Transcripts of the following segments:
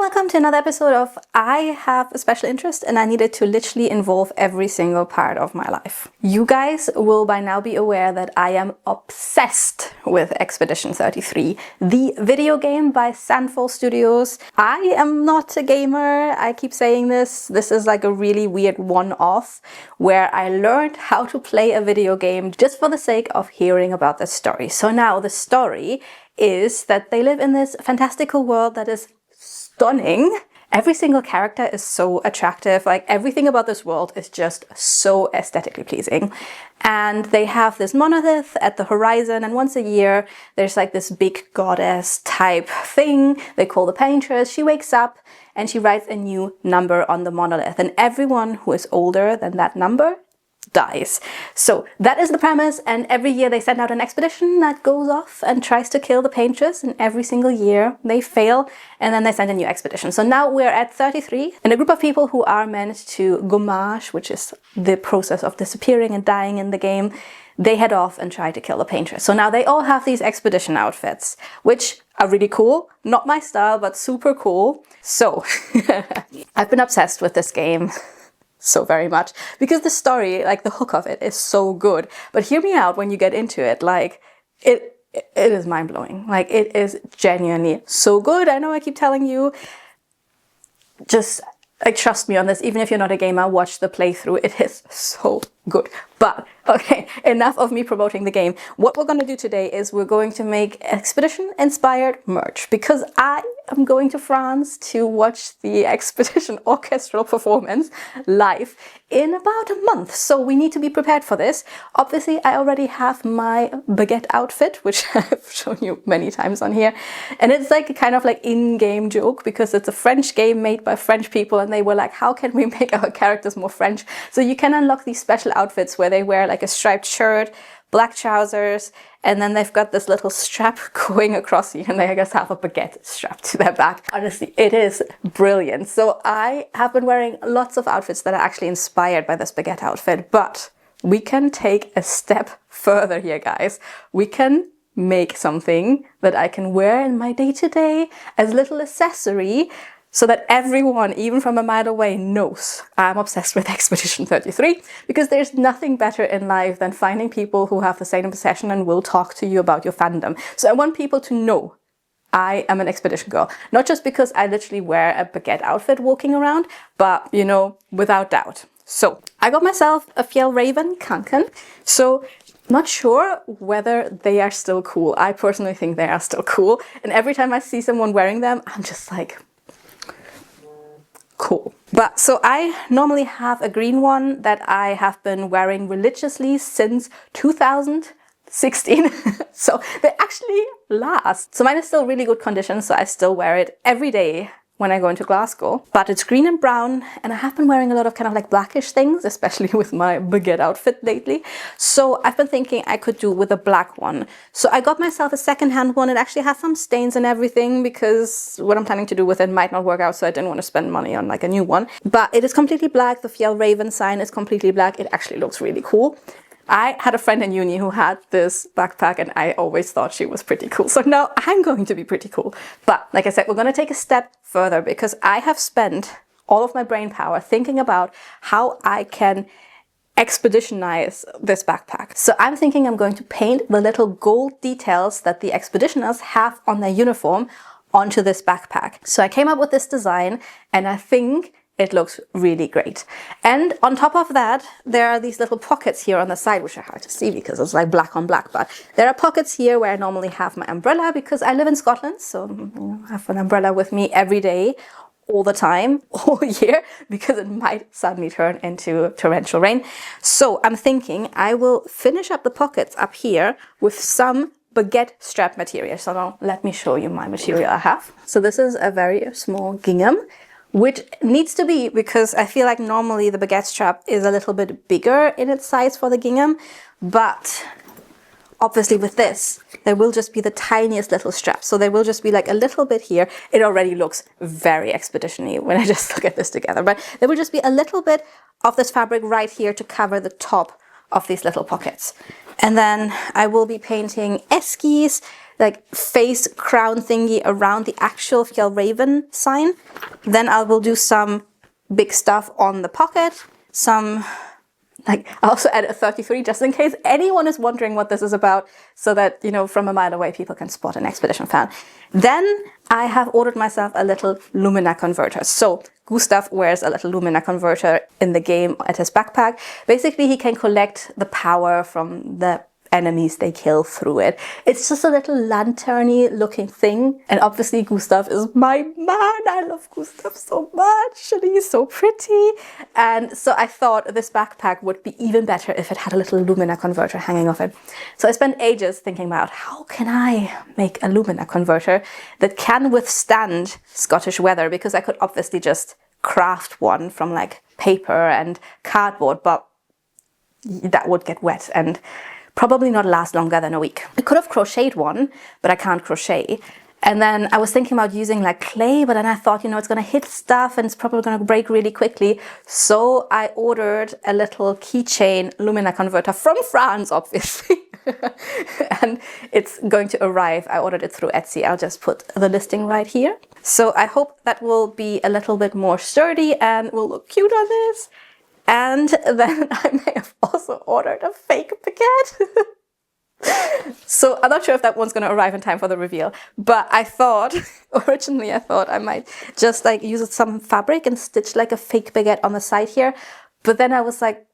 welcome to another episode of I have a special interest and I needed to literally involve every single part of my life. You guys will by now be aware that I am obsessed with Expedition 33, the video game by Sandfall Studios. I am not a gamer, I keep saying this. This is like a really weird one-off where I learned how to play a video game just for the sake of hearing about the story. So now the story is that they live in this fantastical world that is stunning. Every single character is so attractive. Like everything about this world is just so aesthetically pleasing. And they have this monolith at the horizon, and once a year there's like this big goddess type thing they call the paintress. She wakes up and she writes a new number on the monolith, and everyone who is older than that number dies. So that is the premise, and every year they send out an expedition that goes off and tries to kill the paintress, and every single year they fail, and then they send a new expedition. So now we're at 33, and a group of people who are meant to gommage, which is the process of disappearing and dying in the game, they head off and try to kill the paintress. So now they all have these expedition outfits, which are really cool. Not my style, but super cool. So I've been obsessed with this game so very much because the story, like the hook of it, is so good. But hear me out when you get into it. Like it is mind-blowing. Like it is genuinely so good. I know I keep telling you, just like trust me on this. Even if you're not a gamer, watch the playthrough. It is so good. But okay, enough of me promoting the game. What we're going to do today is we're going to make expedition inspired merch, because I am going to France to watch the expedition orchestral performance live in about a month. So we need to be prepared for this. Obviously, I already have my baguette outfit, which I've shown you many times on here. And it's like a kind of like in-game joke, because it's a French game made by French people, and they were like, how can we make our characters more French? So you can unlock these special outfits where they wear like a striped shirt, black trousers, and then they've got this little strap going across you, and they, I guess, have a baguette strapped to their back. Honestly, it is brilliant. So I have been wearing lots of outfits that are actually inspired by this baguette outfit, but we can take a step further here, guys. We can make something that I can wear in my day-to-day as a little accessory, so that everyone, even from a mile away, knows I'm obsessed with Expedition 33, because there's nothing better in life than finding people who have the same obsession and will talk to you about your fandom. So I want people to know I am an expedition girl. Not just because I literally wear a baguette outfit walking around, but, you know, without doubt. So I got myself a Fjallraven Kanken. So not sure whether they are still cool. I personally think they are still cool. And every time I see someone wearing them, I'm just like, cool. But so I normally have a green one that I have been wearing religiously since 2016. So they actually last. So mine is still really good condition, so I still wear it every day when I go into Glasgow. But it's green and brown, and I have been wearing a lot of kind of like blackish things, especially with my baguette outfit lately. So I've been thinking I could do with a black one. So I got myself a secondhand one. It actually has some stains and everything, because what I'm planning to do with it might not work out, so I didn't want to spend money on like a new one. But it is completely black. The Fjallraven sign is completely black. It actually looks really cool. I had a friend in uni who had this backpack, and I always thought she was pretty cool. So now I'm going to be pretty cool. But like I said, we're going to take a step further, because I have spent all of my brain power thinking about how I can expeditionize this backpack. So I'm thinking I'm going to paint the little gold details that the expeditioners have on their uniform onto this backpack. So I came up with this design, and I think it looks really great. And on top of that, there are these little pockets here on the side, which are hard to see because it's like black on black. But there are pockets here where I normally have my umbrella, because I live in Scotland. So I have an umbrella with me every day, all the time, all year, because it might suddenly turn into torrential rain. So I'm thinking I will finish up the pockets up here with some baguette strap material. So now let me show you my material I have. So this is a very small gingham, which needs to be, because I feel like normally the baguette strap is a little bit bigger in its size for the gingham, but obviously with this, there will just be the tiniest little strap. So there will just be like a little bit here. It already looks very expedition-y when I just look at this together, but there will just be a little bit of this fabric right here to cover the top of these little pockets. And then I will be painting eskies, like face crown thingy around the actual Fjallraven sign. Then I will do some big stuff on the pocket, some, like, I also added a 33 just in case anyone is wondering what this is about, so that, you know, from a mile away people can spot an Expedition fan. Then I have ordered myself a little Lumina converter. So Gustav wears a little Lumina converter in the game at his backpack. Basically, he can collect the power from the enemies they kill through it. It's just a little lanterny looking thing, and obviously Gustav is my man. I love Gustav so much and he's so pretty, and so I thought this backpack would be even better if it had a little Lumina converter hanging off it. So I spent ages thinking about how can I make a Lumina converter that can withstand Scottish weather, because I could obviously just craft one from like paper and cardboard, but that would get wet and probably not last longer than a week. I could have crocheted one, but I can't crochet. And then I was thinking about using like clay, but then I thought, you know, it's going to hit stuff and it's probably going to break really quickly. So I ordered a little keychain Lumina converter from France, obviously. And it's going to arrive. I ordered it through Etsy. I'll just put the listing right here. So I hope that will be a little bit more sturdy and will look cute on this. And then I may have also ordered a fake baguette. So I'm not sure if that one's going to arrive in time for the reveal, but I thought, originally I thought I might just like use some fabric and stitch like a fake baguette on the side here. But then I was like,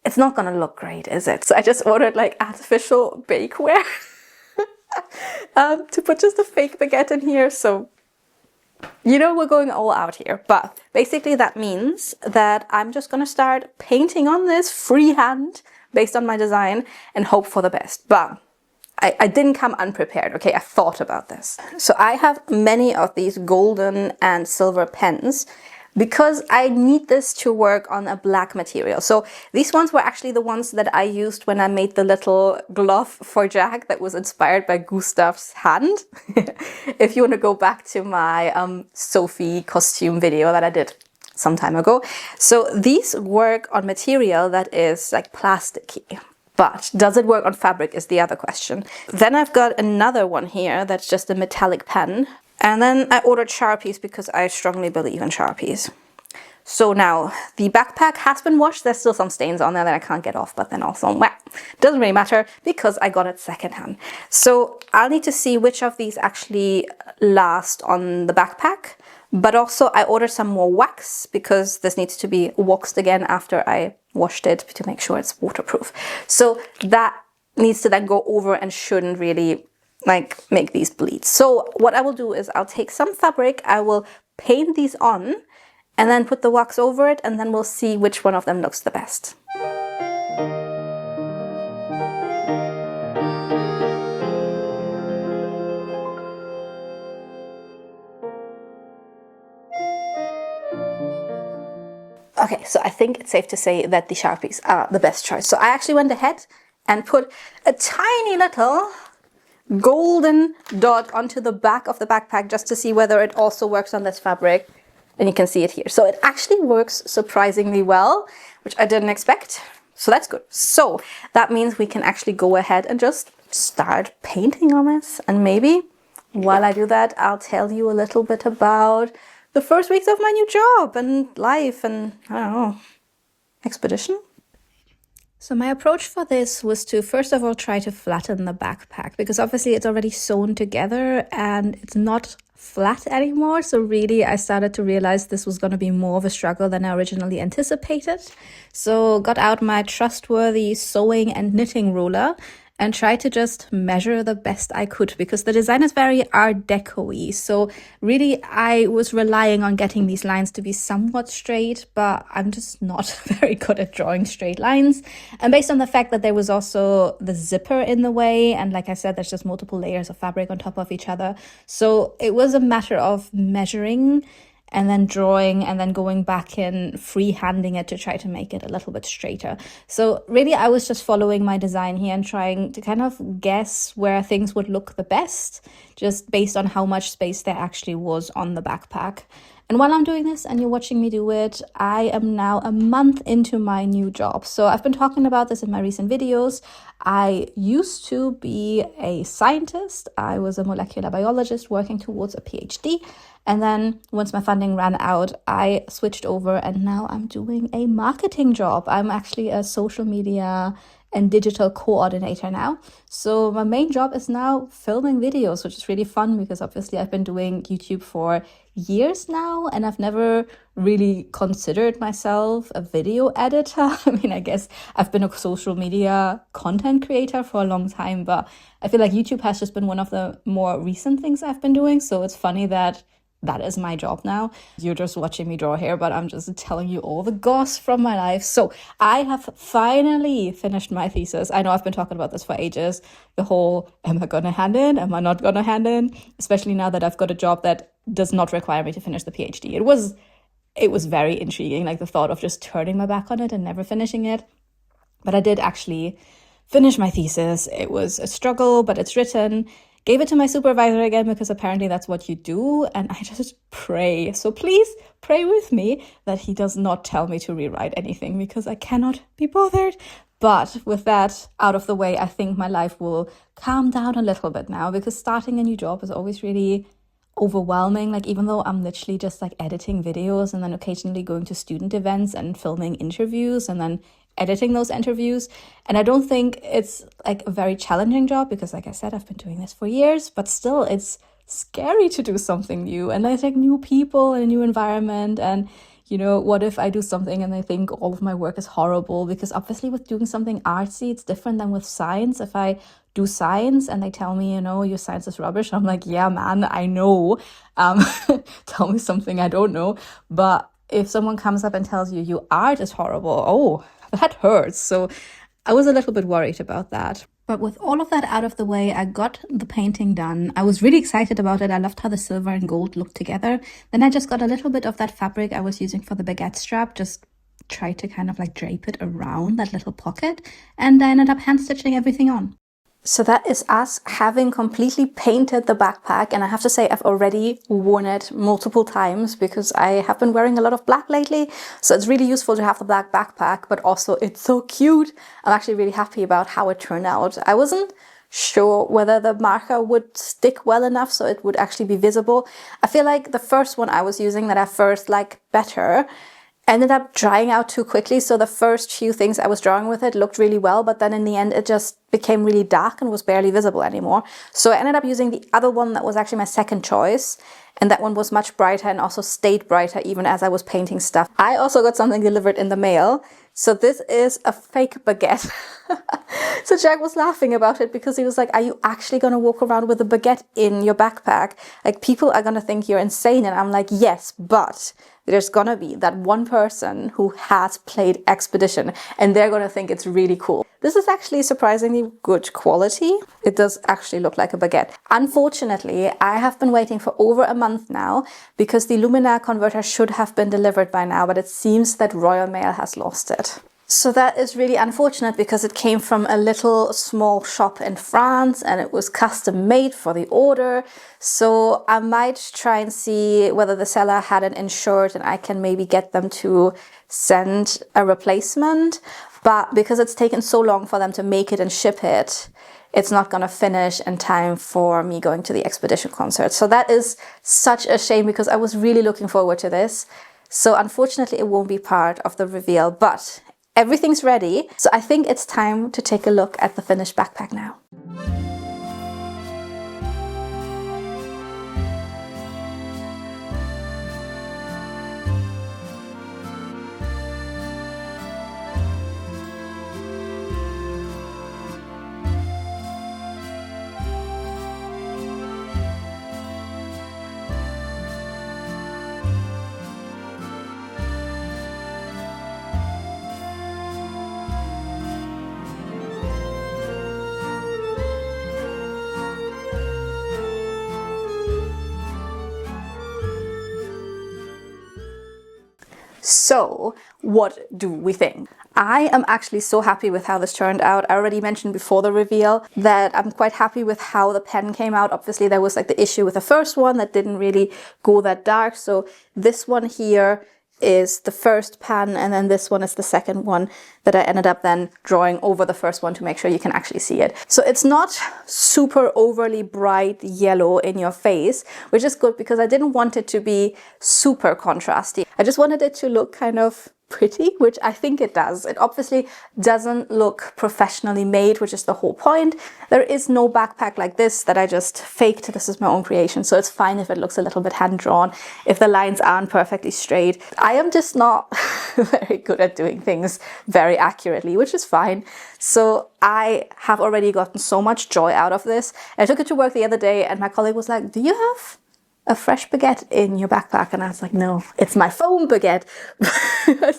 it's not going to look great, is it? So I just ordered like artificial bakeware to put just a fake baguette in here. So, you know, we're going all out here, but basically that means that I'm just going to start painting on this freehand based on my design and hope for the best. But I didn't come unprepared, okay? I thought about this. So I have many of these golden and silver pens because I need this to work on a black material. So these ones were actually the ones that I used when I made the little glove for Jack that was inspired by Gustav's hand. If you want to go back to my Sophie costume video that I did some time ago. So these work on material that is like plasticky. But does it work on fabric is the other question. Then I've got another one here that's just a metallic pen. And then I ordered Sharpies because I strongly believe in Sharpies. So now the backpack has been washed. There's still some stains on there that I can't get off, but then also, well, doesn't really matter because I got it secondhand. So I'll need to see which of these actually last on the backpack. But also I ordered some more wax because this needs to be waxed again after I washed it to make sure it's waterproof. So that needs to then go over and shouldn't really like make these bleed. So what I will do is I'll take some fabric, I will paint these on and then put the wax over it, and then we'll see which one of them looks the best. Okay, so I think it's safe to say that the Sharpies are the best choice. So I actually went ahead and put a tiny little golden dot onto the back of the backpack just to see whether it also works on this fabric. And you can see it here. So it actually works surprisingly well, which I didn't expect. So that's good. So that means we can actually go ahead and just start painting on this. And maybe while I do that, I'll tell you a little bit about the first weeks of my new job and life and, I don't know, expedition. So my approach for this was to first of all try to flatten the backpack, because obviously it's already sewn together and it's not flat anymore. So really I started to realize this was going to be more of a struggle than I originally anticipated. So got out my trustworthy sewing and knitting ruler and tried to just measure the best I could, because the design is very Art Deco-y. So really I was relying on getting these lines to be somewhat straight, but I'm just not very good at drawing straight lines. And based on the fact that there was also the zipper in the way, and like I said, there's just multiple layers of fabric on top of each other. So it was a matter of measuring and then drawing and then going back in, freehanding it to try to make it a little bit straighter. So really I was just following my design here and trying to kind of guess where things would look the best, just based on how much space there actually was on the backpack. And while I'm doing this and you're watching me do it, I am now a month into my new job. So I've been talking about this in my recent videos. I used to be a scientist. I was a molecular biologist working towards a PhD. And then once my funding ran out, I switched over and now I'm doing a marketing job. I'm actually a social media and digital coordinator now. So my main job is now filming videos, which is really fun because obviously I've been doing YouTube for years now and I've never really considered myself a video editor. I mean, I guess I've been a social media content creator for a long time, but I feel like YouTube has just been one of the more recent things I've been doing. So it's funny that that is my job now. You're just watching me draw here, but I'm just telling you all the goss from my life. So I have finally finished my thesis. I know I've been talking about this for ages. The whole, am I gonna hand in? Am I not gonna hand in? Especially now that I've got a job that does not require me to finish the PhD. It was very intriguing, like the thought of just turning my back on it and never finishing it. But I did actually finish my thesis. It was a struggle, but it's written. Gave it to my supervisor again because apparently that's what you do. And I just pray. So please pray with me that he does not tell me to rewrite anything because I cannot be bothered. But with that out of the way, I think my life will calm down a little bit now because starting a new job is always really overwhelming. Like even though I'm literally just like editing videos and then occasionally going to student events and filming interviews and then editing those interviews. And I don't think it's like a very challenging job because like I said, I've been doing this for years, but still it's scary to do something new. And there's like new people and a new environment. And you know, what if I do something and they think all of my work is horrible? Because obviously with doing something artsy, it's different than with science. If I do science and they tell me, you know, your science is rubbish, I'm like, yeah, man, I know. Tell me something I don't know. But if someone comes up and tells you your art is horrible, oh, that hurts. So I was a little bit worried about that. But with all of that out of the way, I got the painting done. I was really excited about it. I loved how the silver and gold looked together. Then I just got a little bit of that fabric I was using for the baguette strap, just tried to kind of like drape it around that little pocket. And I ended up hand stitching everything on. So that is us having completely painted the backpack, and I have to say I've already worn it multiple times because I have been wearing a lot of black lately, so it's really useful to have the black backpack, but also it's so cute. I'm actually really happy about how it turned out. I wasn't sure whether the marker would stick well enough so it would actually be visible. I feel like the first one I was using that I first liked better ended up drying out too quickly. So the first few things I was drawing with it looked really well, but then in the end it just became really dark and was barely visible anymore. So I ended up using the other one that was actually my second choice. And that one was much brighter and also stayed brighter even as I was painting stuff. I also got something delivered in the mail. So this is a fake baguette. So Jack was laughing about it because he was like, are you actually going to walk around with a baguette in your backpack? Like people are going to think you're insane. And I'm like, yes, but there's going to be that one person who has played Expedition and they're going to think it's really cool. This is actually surprisingly good quality. It does actually look like a baguette. Unfortunately, I have been waiting for over a month now because the luminaire converter should have been delivered by now, but it seems that Royal Mail has lost it. So that is really unfortunate because it came from a little small shop in France and it was custom made for the order. So I might try and see whether the seller had it insured and I can maybe get them to send a replacement. But because it's taken so long for them to make it and ship it, it's not going to finish in time for me going to the Expedition concert. So that is such a shame because I was really looking forward to this. So unfortunately, it won't be part of the reveal, but everything's ready. So I think it's time to take a look at the finished backpack now. So what do we think? I am actually so happy with how this turned out. I already mentioned before the reveal that I'm quite happy with how the pen came out. Obviously there was like the issue with the first one that didn't really go that dark. So this one here is the first pan, and then this one is the second one that I ended up then drawing over the first one to make sure you can actually see it. So it's not super overly bright yellow in your face, which is good because I didn't want it to be super contrasty. I just wanted it to look kind of pretty, which I think it does. It obviously doesn't look professionally made, which is the whole point. There is no backpack like this that I just faked. This is my own creation, so it's fine if it looks a little bit hand-drawn, if the lines aren't perfectly straight. I am just not very good at doing things very accurately, which is fine. So I have already gotten so much joy out of this. I took it to work the other day and my colleague was like, "Do you have a fresh baguette in your backpack?" And I was like, "No, it's my foam baguette."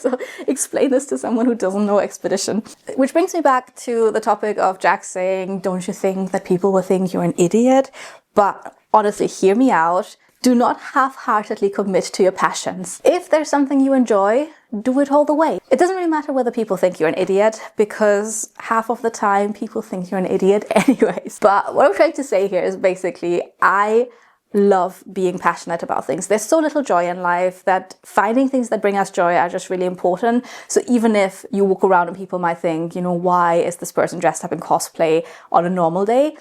So explain this to someone who doesn't know expedition. Which brings me back to the topic of Jack saying, "Don't you think that people will think you're an idiot?" But honestly, hear me out. Do not half-heartedly commit to your passions. If there's something you enjoy, do it all the way. It doesn't really matter whether people think you're an idiot, because half of the time people think you're an idiot anyways. But what I'm trying to say here is basically, I love being passionate about things. There's so little joy in life that finding things that bring us joy are just really important. So even if you walk around and people might think, you know, why is this person dressed up in cosplay on a normal day?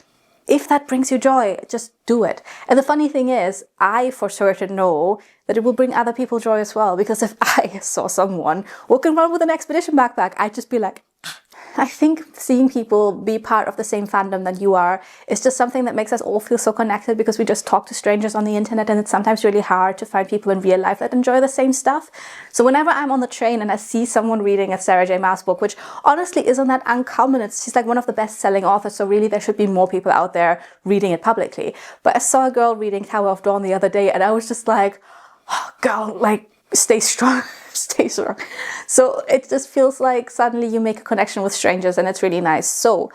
If that brings you joy, just do it. And the funny thing is, I for certain know that it will bring other people joy as well. Because if I saw someone walking around with an expedition backpack, I'd just be like, I think seeing people be part of the same fandom that you are is just something that makes us all feel so connected, because we just talk to strangers on the internet and it's sometimes really hard to find people in real life that enjoy the same stuff. So whenever I'm on the train and I see someone reading a Sarah J. Maas book, which honestly isn't that uncommon, she's like one of the best-selling authors, so really there should be more people out there reading it publicly. But I saw a girl reading Tower of Dawn the other day and I was just like, oh, girl, like, stay strong. Stay strong. So it just feels like suddenly you make a connection with strangers and it's really nice. So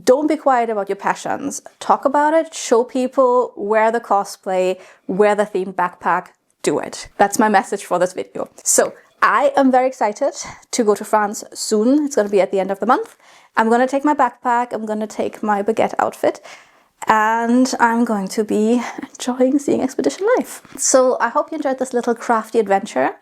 don't be quiet about your passions. Talk about it, show people, wear the cosplay, wear the themed backpack, do it. That's my message for this video. So I am very excited to go to France soon. It's going to be at the end of the month. I'm going to take my backpack, I'm going to take my baguette outfit, and I'm going to be enjoying seeing expedition life. So I hope you enjoyed this little crafty adventure.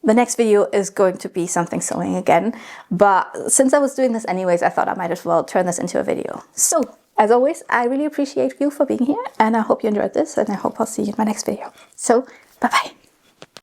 The next video is going to be something sewing again, but since I was doing this anyways, I thought I might as well turn this into a video. So, as always, I really appreciate you for being here, and I hope you enjoyed this, and I hope I'll see you in my next video. So, bye-bye.